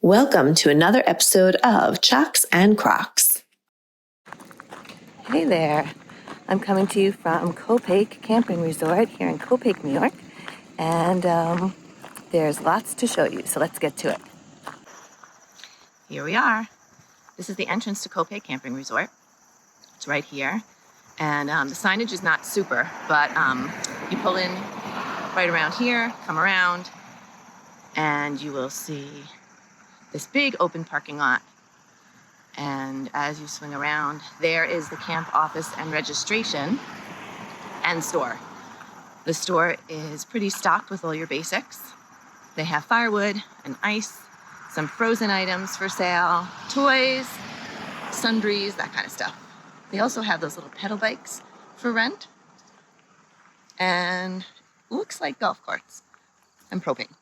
Welcome to another episode of Chocks and Crocs. Hey there, I'm coming to you from Copake Camping Resort here in Copake, New York, and there's lots to show you, so let's get to it. Here we are. This is the entrance to Copake Camping Resort. It's right here, and the signage is not super, but you pull in right around here, come around, and you will see this big open parking lot. And as you swing around, there is the camp office and registration and store. The store is pretty stocked with all your basics. They have firewood and ice, some frozen items for sale, toys, sundries, that kind of stuff. They also have those little pedal bikes for rent, and looks like golf carts and propane.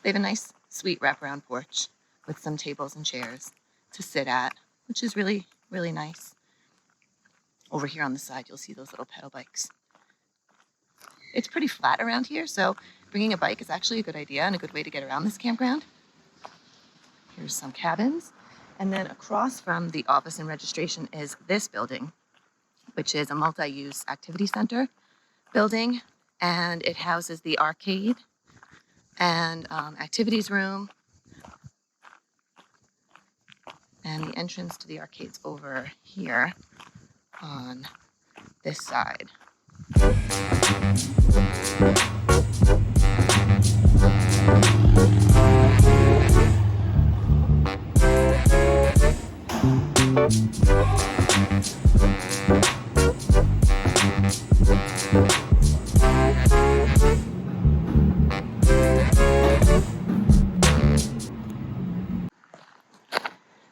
They have a nice, sweet wraparound porch with some tables and chairs to sit at, which is really, really nice. Over here on the side, you'll see those little pedal bikes. It's pretty flat around here, so bringing a bike is actually a good idea and a good way to get around this campground. Here's some cabins. And then across from the office and registration is this building, which is a multi-use activity center building. And it houses the arcade and activities room. And the entrance to the arcade's over here on this side.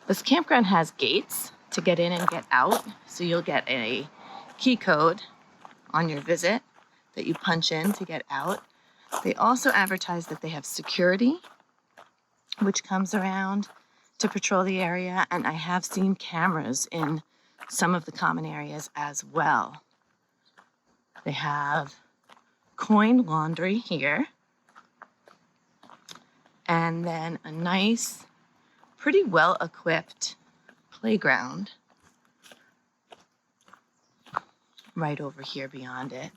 This campground has gates to get in and get out, so you'll get a key code on your visit that you punch in to get out. They also advertise that they have security, which comes around to patrol the area, and I have seen cameras in some of the common areas as well. They have coin laundry here, and then a nice, pretty well-equipped playground right over here beyond it,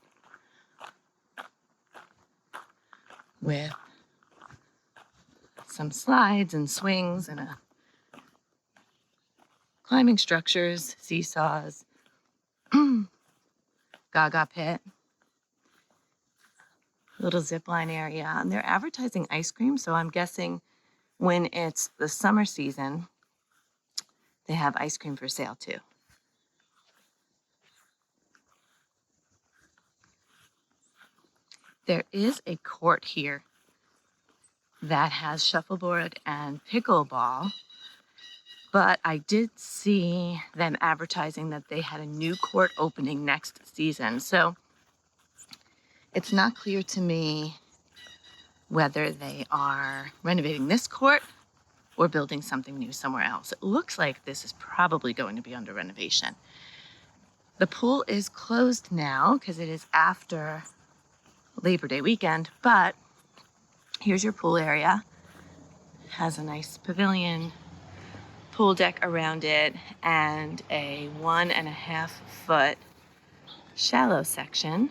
with some slides and swings and climbing structures, seesaws, gaga pit, little zip line area. And they're advertising ice cream, so I'm guessing when it's the summer season, they have ice cream for sale too. There is a court here that has shuffleboard and pickleball, but I did see them advertising that they had a new court opening next season. So it's not clear to me whether they are renovating this court or building something new somewhere else. It looks like this is probably going to be under renovation. The pool is closed now because it is after Labor Day weekend, but here's your pool area. It has a nice pavilion, pool deck around it, and a 1.5 foot shallow section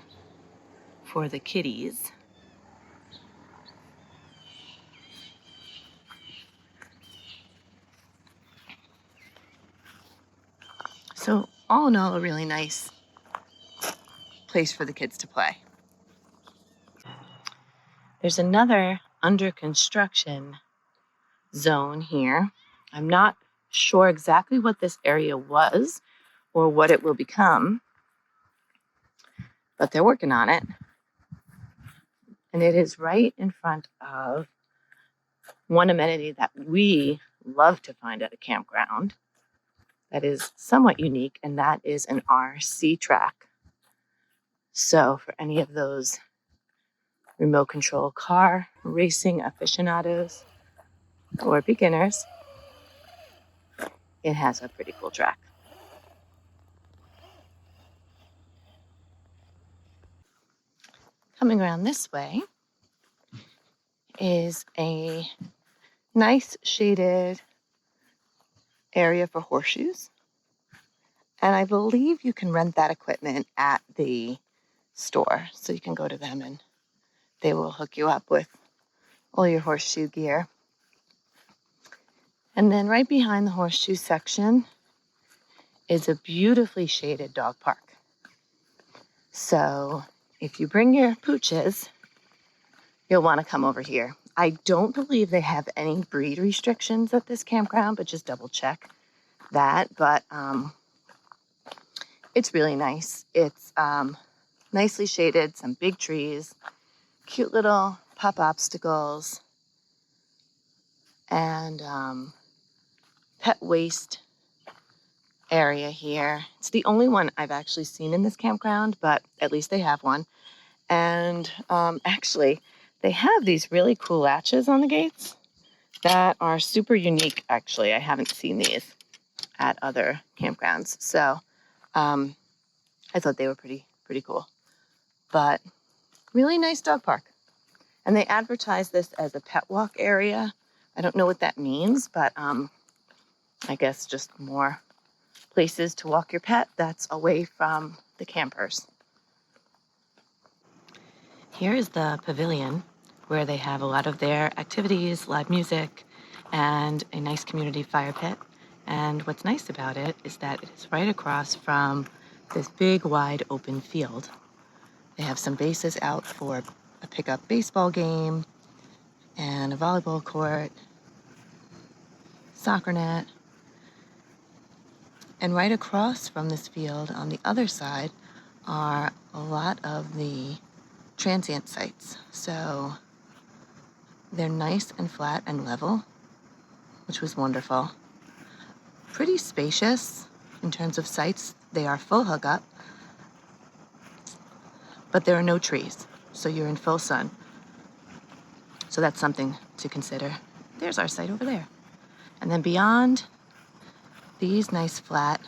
for the kiddies. So all in all, a really nice place for the kids to play. There's another under construction zone here. I'm not sure exactly what this area was or what it will become, but they're working on it. And it is right in front of one amenity that we love to find at a campground that is somewhat unique, and that is an RC track. So for any of those remote control car racing aficionados or beginners, it has a pretty cool track. Coming around this way is a Nice shaded area for horseshoes. And I believe you can rent that equipment at the store. So you can go to them and they will hook you up with all your horseshoe gear. And then right behind the horseshoe section is a beautifully shaded dog park. So if you bring your pooches, you'll want to come over here. I don't believe they have any breed restrictions at this campground, but just double check that. But it's really nice. It's nicely shaded, some big trees, cute little pop obstacles, and pet waste area here. It's the only one I've actually seen in this campground, but at least they have one. And actually, they have these really cool latches on the gates that are super unique, actually. I haven't seen these at other campgrounds. So I thought they were pretty cool. But really nice dog park. And they advertise this as a pet walk area. I don't know what that means, but I guess just more places to walk your pet that's away from the campers. Here is the pavilion where they have a lot of their activities, live music, and a nice community fire pit. And what's nice about it is that it is right across from this big, wide open field. They have some bases out for a pickup baseball game and a volleyball court, soccer net. And right across from this field on the other side are a lot of the transient sites. So they're nice and flat and level, which was wonderful. Pretty spacious in terms of sites. They are full hookup, but there are no trees, so you're in full sun. So that's something to consider. There's our site over there. And then beyond these nice flat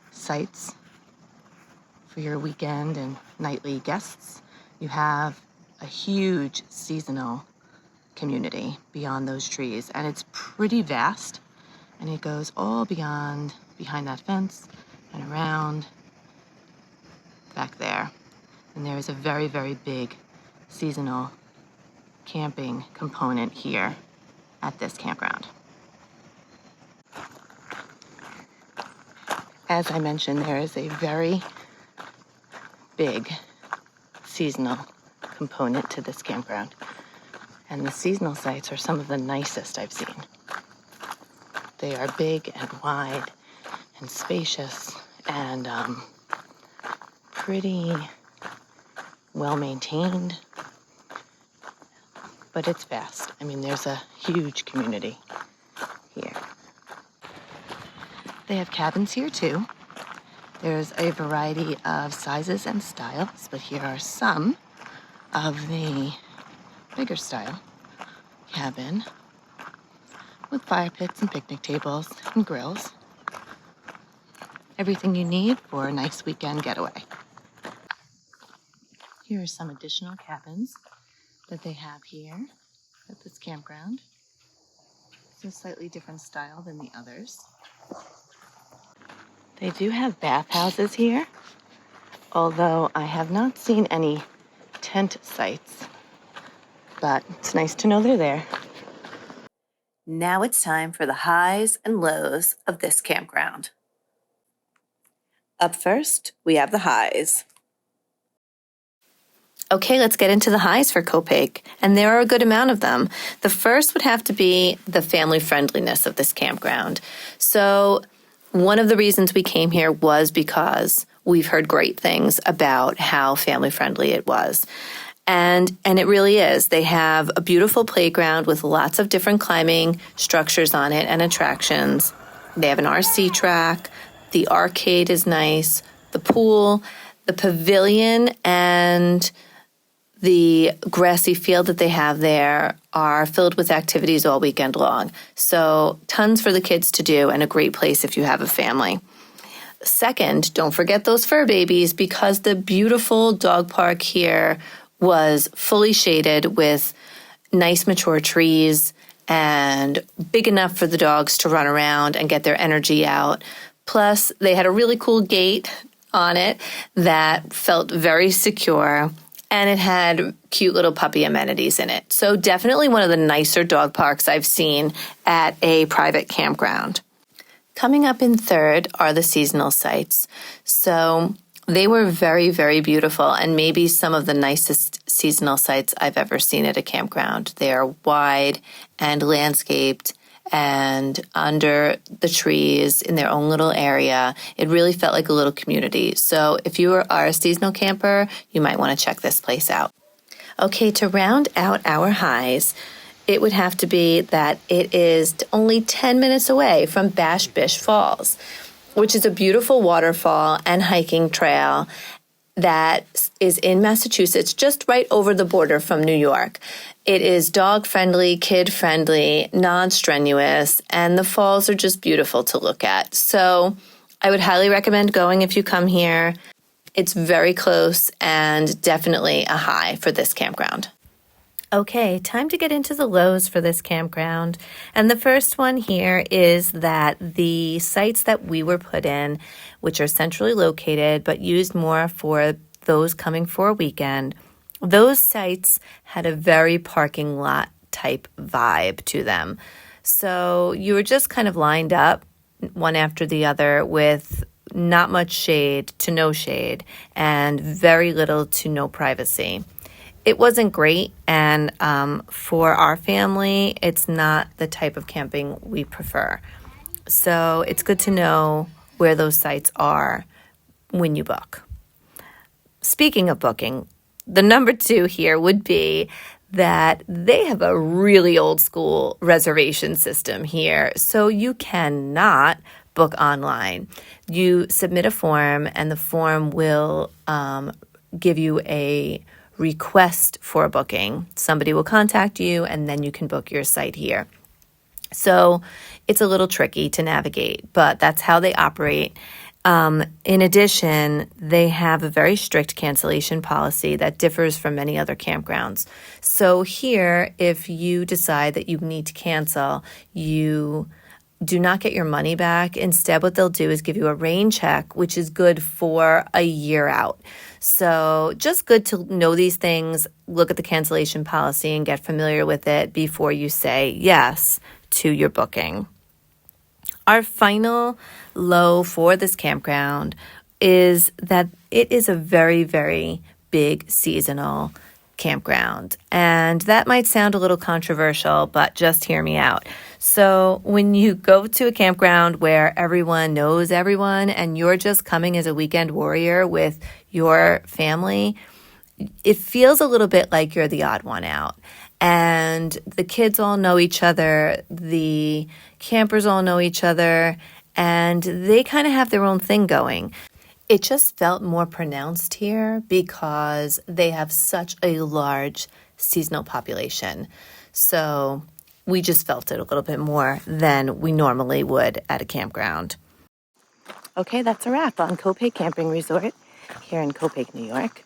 sites for your weekend and nightly guests, you have a huge seasonal community beyond those trees. And it's pretty vast. And it goes all behind that fence and around back there. And there is a very, very big seasonal camping component here at this campground. As I mentioned, there is a very big seasonal component to this campground. And the seasonal sites are some of the nicest I've seen. They are big and wide and spacious and pretty well maintained, but it's vast. I mean, there's a huge community here. They have cabins here too. There's a variety of sizes and styles, but here are some of the bigger style cabin with fire pits and picnic tables and grills. Everything you need for a nice weekend getaway. Here are some additional cabins that they have here at this campground. It's a slightly different style than the others. They do have bathhouses here, although I have not seen any tent sites, but it's nice to know they're there. Now it's time for the highs and lows of this campground. Up first, we have the highs. Okay, let's get into the highs for Copake, and there are a good amount of them. The first would have to be the family friendliness of this campground. So one of the reasons we came here was because we've heard great things about how family friendly it was. And it really is. They have a beautiful playground with lots of different climbing structures on it and attractions. They have an RC track. The arcade is nice. The pool, the pavilion, and the grassy field that they have there are filled with activities all weekend long. So tons for the kids to do and a great place if you have a family. Second, don't forget those fur babies, because the beautiful dog park here was fully shaded with nice mature trees and big enough for the dogs to run around and get their energy out. Plus, they had a really cool gate on it that felt very secure, and it had cute little puppy amenities in it. So definitely one of the nicer dog parks I've seen at a private campground. Coming up in third are the seasonal sites. So they were very, very beautiful, and maybe some of the nicest seasonal sites I've ever seen at a campground. They are wide and landscaped and under the trees in their own little area. It really felt like a little community. So if you are a seasonal camper, you might want to check this place out. Okay, to round out our highs, it would have to be that it is only 10 minutes away from Bash Bish Falls, which is a beautiful waterfall and hiking trail that is in Massachusetts, just right over the border from New York. It is dog-friendly, kid-friendly, non-strenuous, and the falls are just beautiful to look at. So I would highly recommend going if you come here. It's very close and definitely a high for this campground. Okay, time to get into the lows for this campground. And the first one here is that the sites that we were put in, which are centrally located but used more for those coming for a weekend, those sites had a very parking lot type vibe to them. So you were just kind of lined up one after the other with not much shade to no shade and very little to no privacy. It wasn't great, and for our family, it's not the type of camping we prefer. So it's good to know where those sites are when you book. Speaking of booking, the number 2 here would be that they have a really old school reservation system here, so you cannot book online. You submit a form, and the form will give you a request for a booking. Somebody will contact you, and then you can book your site here. So it's a little tricky to navigate, but that's how they operate. In addition, they have a very strict cancellation policy that differs from many other campgrounds. So here, if you decide that you need to cancel, you do not get your money back. Instead, what they'll do is give you a rain check, which is good for a year out. So just good to know these things, look at the cancellation policy and get familiar with it before you say yes to your booking. Our final low for this campground is that it is a very, very big seasonal campground. And that might sound a little controversial, but just hear me out. So when you go to a campground where everyone knows everyone and you're just coming as a weekend warrior with your family, it feels a little bit like you're the odd one out. And the kids all know each other, the campers all know each other, and they kind of have their own thing going. It just felt more pronounced here because they have such a large seasonal population. So we just felt it a little bit more than we normally would at a campground. Okay, that's a wrap on Copake Camping Resort here in Copake, New York.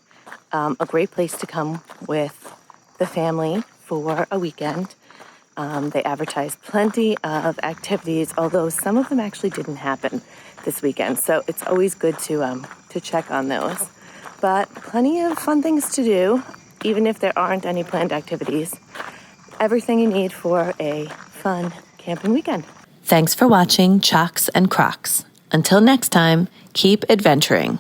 A great place to come with the family for a weekend. They advertised plenty of activities, although some of them actually didn't happen this weekend. So it's always good to check on those. But plenty of fun things to do, even if there aren't any planned activities. Everything you need for a fun camping weekend. Thanks for watching Chocks and Crocs. Until next time, keep adventuring.